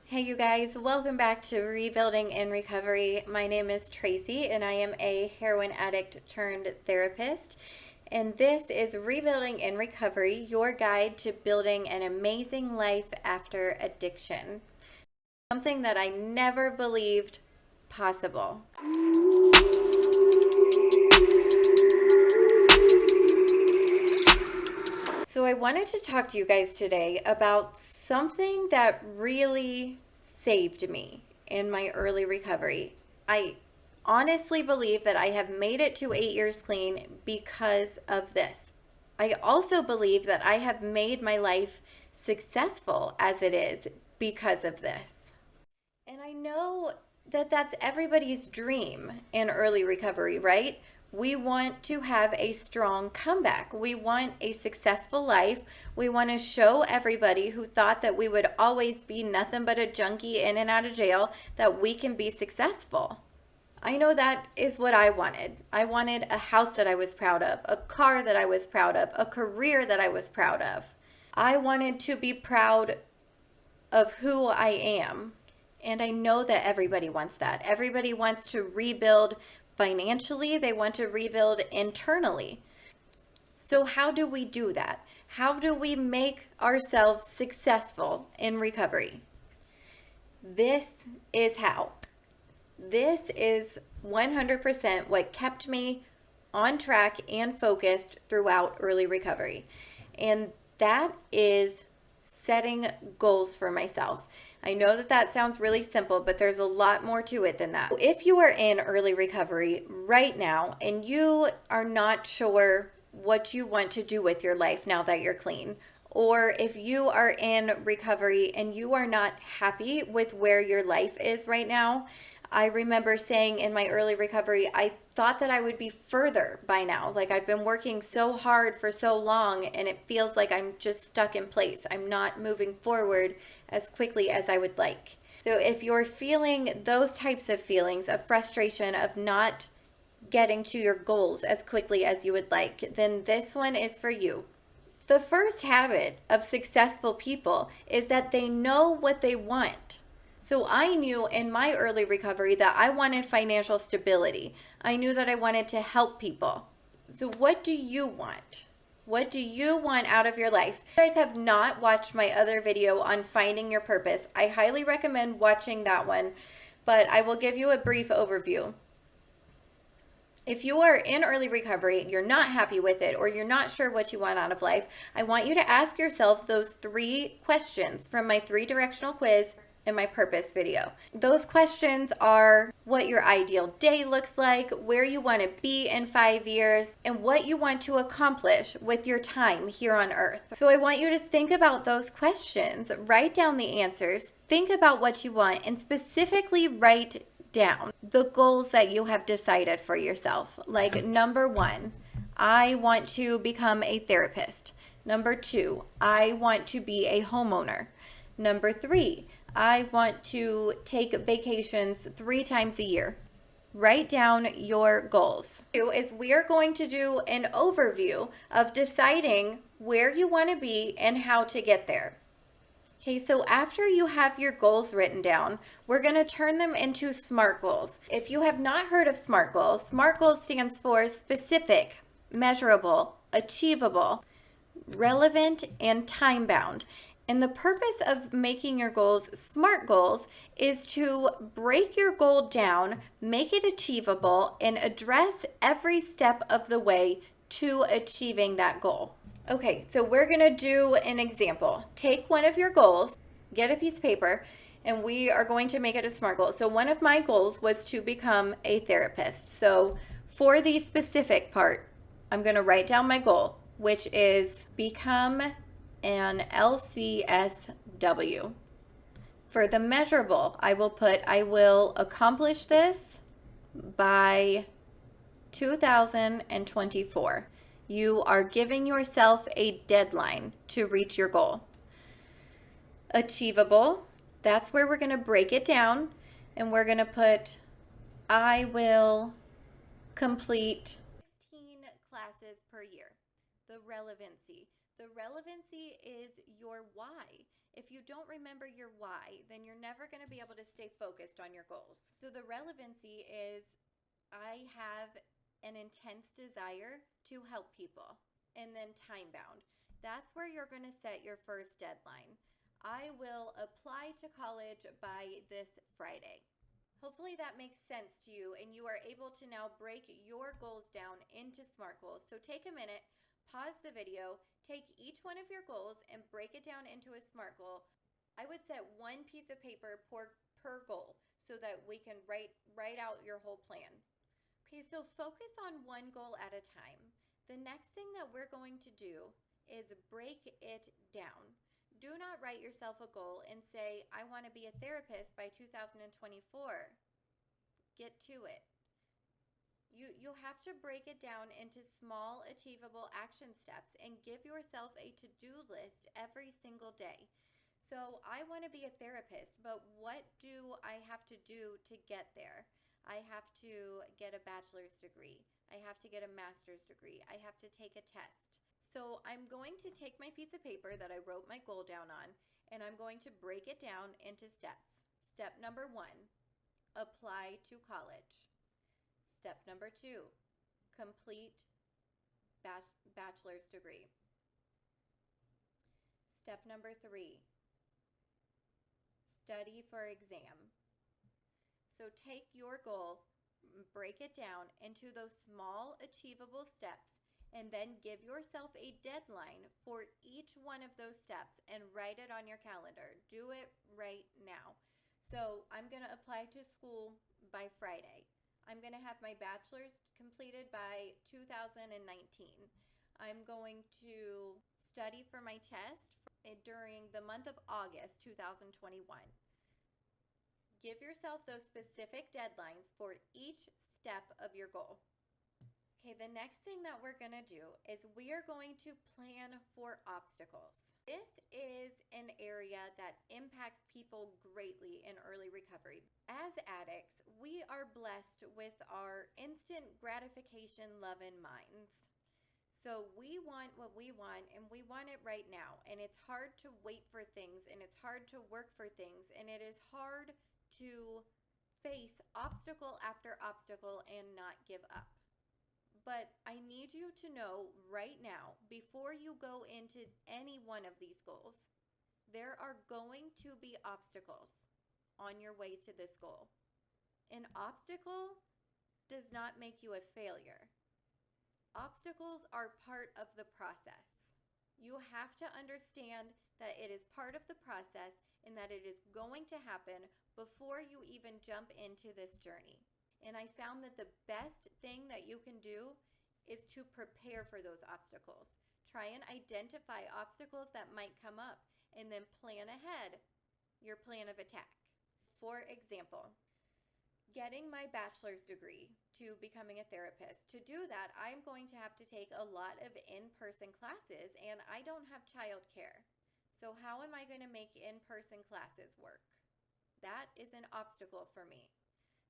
Hey you guys, welcome back to Rebuilding in Recovery. My name is Tracy and I am a heroin addict turned therapist. And this is Rebuilding in Recovery, your guide to building an amazing life after addiction. Something that I never believed possible. So I wanted to talk to you guys today about something that really saved me in my early recovery. I honestly believe that I have made it to 8 years clean because of this. I also believe that I have made my life successful as it is because of this. And I know that that's everybody's dream in early recovery, right? We want to have a strong comeback. We want a successful life. We want to show everybody who thought that we would always be nothing but a junkie in and out of jail that we can be successful. I know that is what I wanted. I wanted a house that I was proud of, a car that I was proud of, a career that I was proud of. I wanted to be proud of who I am. And I know that everybody wants that. Everybody wants to rebuild financially, they want to rebuild internally. So, how do we do that? How do we make ourselves successful in recovery? This is how. This is 100% what kept me on track and focused throughout early recovery. And that is setting goals for myself. I know that that sounds really simple, but there's a lot more to it than that. If you are in early recovery right now and you are not sure what you want to do with your life now that you're clean, or if you are in recovery and you are not happy with where your life is right now, I remember saying in my early recovery, I thought that I would be further by now. Like I've been working so hard for so long and it feels like I'm just stuck in place. I'm not moving forward as quickly as I would like. So if you're feeling those types of feelings of frustration, of not getting to your goals as quickly as you would like, then this one is for you. The first habit of successful people is that they know what they want. So I knew in my early recovery that I wanted financial stability. I knew that I wanted to help people. So what do you want? What do you want out of your life? If you guys have not watched my other video on finding your purpose, I highly recommend watching that one, but I will give you a brief overview. If you are in early recovery, you're not happy with it, or you're not sure what you want out of life, I want you to ask yourself those 3 questions from my 3 directional quiz in my purpose video. Those questions are what your ideal day looks like, where you want to be in 5 years, and what you want to accomplish with your time here on earth. So I want you to think about those questions, write down the answers, think about what you want, and specifically write down the goals that you have decided for yourself. Like number 1, I want to become a therapist. Number 2, I want to be a homeowner. Number 3, I want to take vacations 3 times a year. Write down your goals. Is we are going to do an overview of deciding where you want to be and how to get there. Okay, so after you have your goals written down, we're going to turn them into SMART goals. If you have not heard of SMART goals stands for specific, measurable, achievable, relevant, and time bound. And the purpose of making your goals SMART goals is to break your goal down, make it achievable, and address every step of the way to achieving that goal. Okay, so we're going to do an example. Take one of your goals, get a piece of paper, and we are going to make it a SMART goal. So one of my goals was to become a therapist. So for the specific part, I'm going to write down my goal, which is become an LCSW. For the measurable, I will put I will accomplish this by 2024. You are giving yourself a deadline to reach your goal. Achievable, that's where we're going to break it down and we're going to put I will complete 16 classes per year. The relevancy. The relevancy is your why. If you don't remember your why, then then you're never going to be able to stay focused on your goals. So the relevancy is I have an intense desire to help people. And then time bound. That's where you're going to set your first deadline. I will apply to college by this Friday. Hopefully that makes sense to you and you are able to now break your goals down into SMART goals. So take a minute, pause the video, take each one of your goals and break it down into a SMART goal. I would set one piece of paper per goal so that we can write out your whole plan. Okay, so focus on one goal at a time. The next thing that we're going to do is break it down. Do not write yourself a goal and say, I want to be a therapist by 2024. Get to it. You have to break it down into small, achievable action steps and give yourself a to-do list every single day. So I want to be a therapist, but what do I have to do to get there? I have to get a bachelor's degree. I have to get a master's degree. I have to take a test. So I'm going to take my piece of paper that I wrote my goal down on, and I'm going to break it down into steps. Step number 1, apply to college. Step number 2, complete bachelor's degree. Step number 3, study for exam. So take your goal, break it down into those small achievable steps, and then give yourself a deadline for each one of those steps and write it on your calendar. Do it right now. So I'm going to apply to school by Friday. I'm going to have my bachelor's completed by 2019. I'm going to study for my test during the month of August 2021. Give yourself those specific deadlines for each step of your goal. Okay, the next thing that we're going to do is we are going to plan for obstacles. This is an area that impacts people greatly in early recovery. As addicts, we are blessed with our instant gratification loving minds. So we want what we want and we want it right now. And it's hard to wait for things and it's hard to work for things and it is hard to face obstacle after obstacle and not give up. But I need you to know right now, before you go into any one of these goals, there are going to be obstacles on your way to this goal. An obstacle does not make you a failure. Obstacles are part of the process. You have to understand that it is part of the process and that it is going to happen before you even jump into this journey. And I found that the best thing that you can do is to prepare for those obstacles. Try and identify obstacles that might come up and then plan ahead your plan of attack. For example, getting my bachelor's degree to becoming a therapist. To do that, I'm going to have to take a lot of in-person classes and I don't have childcare. So how am I going to make in-person classes work? That is an obstacle for me.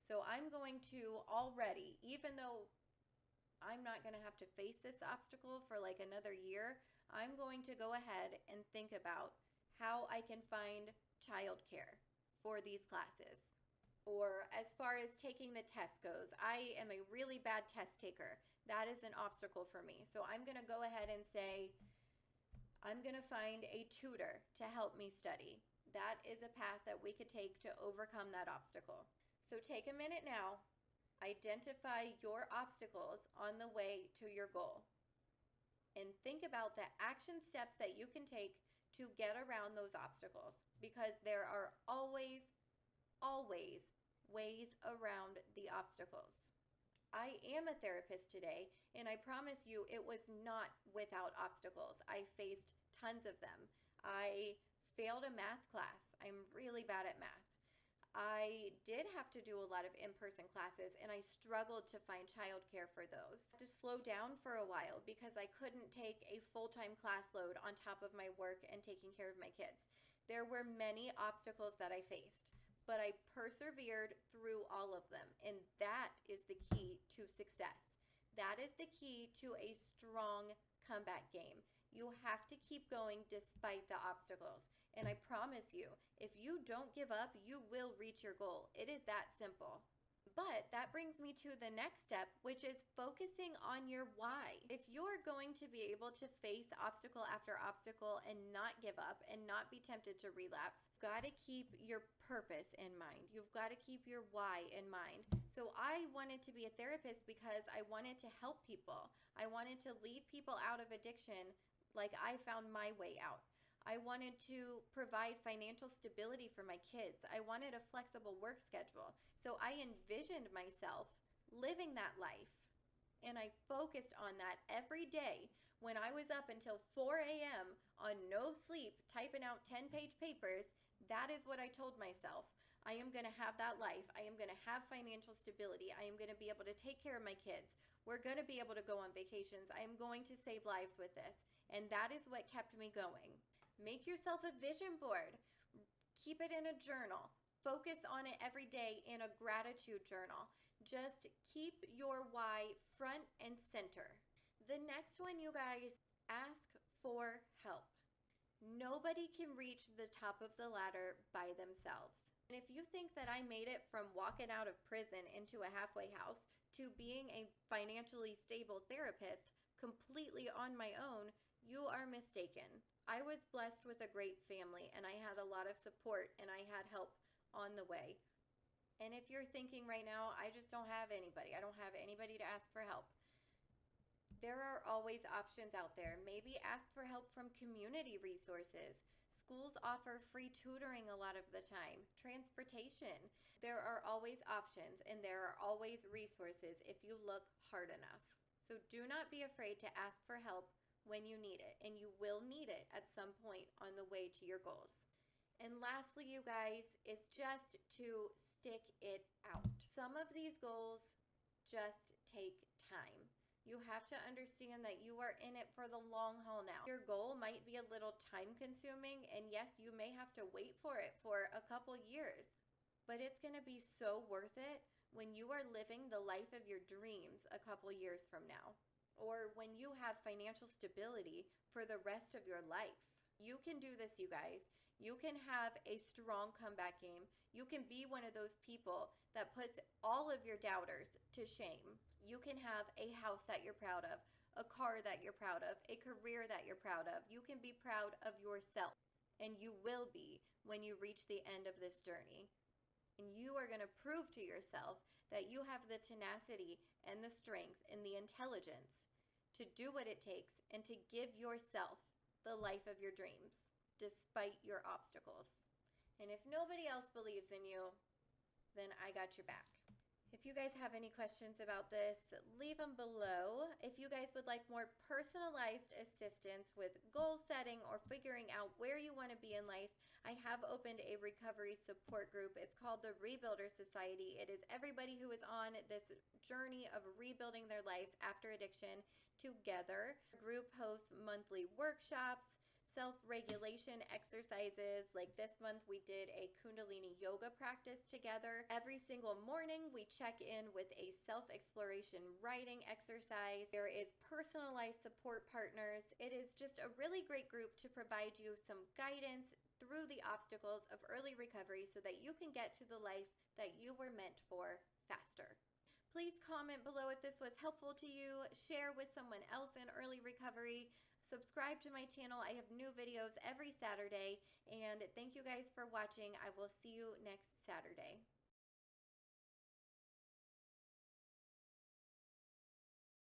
So I'm going to already, even though I'm not going to have to face this obstacle for like another year, I'm going to go ahead and think about how I can find childcare for these classes. Or as far as taking the test goes, I am a really bad test taker. That is an obstacle for me. So I'm going to go ahead and say, I'm going to find a tutor to help me study. That is a path that we could take to overcome that obstacle. So take a minute now, identify your obstacles on the way to your goal, and think about the action steps that you can take to get around those obstacles, because there are always ways around the obstacles. I am a therapist today, and I promise you it was not without obstacles. I faced tons of them. I failed a math class. I'm really bad at math. I did have to do a lot of in-person classes and I struggled to find childcare for those. I had to slow down for a while because I couldn't take a full-time class load on top of my work and taking care of my kids. There were many obstacles that I faced, but I persevered through all of them, and that is the key to success. That is the key to a strong comeback game. You have to keep going despite the obstacles. And I promise you, if you don't give up, you will reach your goal. It is that simple. But that brings me to the next step, which is focusing on your why. If you're going to be able to face obstacle after obstacle and not give up and not be tempted to relapse, you've got to keep your purpose in mind. You've got to keep your why in mind. So I wanted to be a therapist because I wanted to help people. I wanted to lead people out of addiction like I found my way out. I wanted to provide financial stability for my kids. I wanted a flexible work schedule. So I envisioned myself living that life. And I focused on that every day when I was up until 4 a.m. on no sleep, typing out 10-page papers. That is what I told myself. I am going to have that life. I am going to have financial stability. I am going to be able to take care of my kids. We're going to be able to go on vacations. I am going to save lives with this. And that is what kept me going. Make yourself a vision board. Keep it in a journal. Focus on it every day in a gratitude journal. Just keep your why front and center. The next one, you guys, ask for help. Nobody can reach the top of the ladder by themselves. And if you think that I made it from walking out of prison into a halfway house to being a financially stable therapist completely on my own, you are mistaken. I was blessed with a great family and I had a lot of support and I had help on the way. And if you're thinking right now, I just don't have anybody, I don't have anybody to ask for help, there are always options out there. Maybe ask for help from community resources. Schools offer free tutoring a lot of the time, transportation. There are always options and there are always resources if you look hard enough. So do not be afraid to ask for help when you need it, and you will need it at some point on the way to your goals. And lastly, you guys, is just to stick it out. Some of these goals just take time. You have to understand that you are in it for the long haul now. Your goal might be a little time consuming, and yes, you may have to wait for it for a couple years, but it's going to be so worth it when you are living the life of your dreams a couple years from now, or when you have financial stability for the rest of your life. You can do this, you guys. You can have a strong comeback game. You can be one of those people that puts all of your doubters to shame. You can have a house that you're proud of, a car that you're proud of, a career that you're proud of. You can be proud of yourself, and you will be when you reach the end of this journey. And you are going to prove to yourself that you have the tenacity and the strength and the intelligence to do what it takes and to give yourself the life of your dreams despite your obstacles. And if nobody else believes in you, then I got your back. If you guys have any questions about this, leave them below. If you guys would like more personalized assistance with goal setting or figuring out where you want to be in life, I have opened a recovery support group. It's called the Rebuilder Society. It is everybody who is on this journey of rebuilding their lives after addiction together. The group hosts monthly workshops, self-regulation exercises. Like this month we did a Kundalini yoga practice together. Every single morning we check in with a self-exploration writing exercise. There is personalized support partners. It is just a really great group to provide you some guidance through the obstacles of early recovery so that you can get to the life that you were meant for faster. Please comment below if this was helpful to you. Share with someone else in early recovery. Subscribe to my channel. I have new videos every Saturday. And thank you guys for watching. I will see you next Saturday.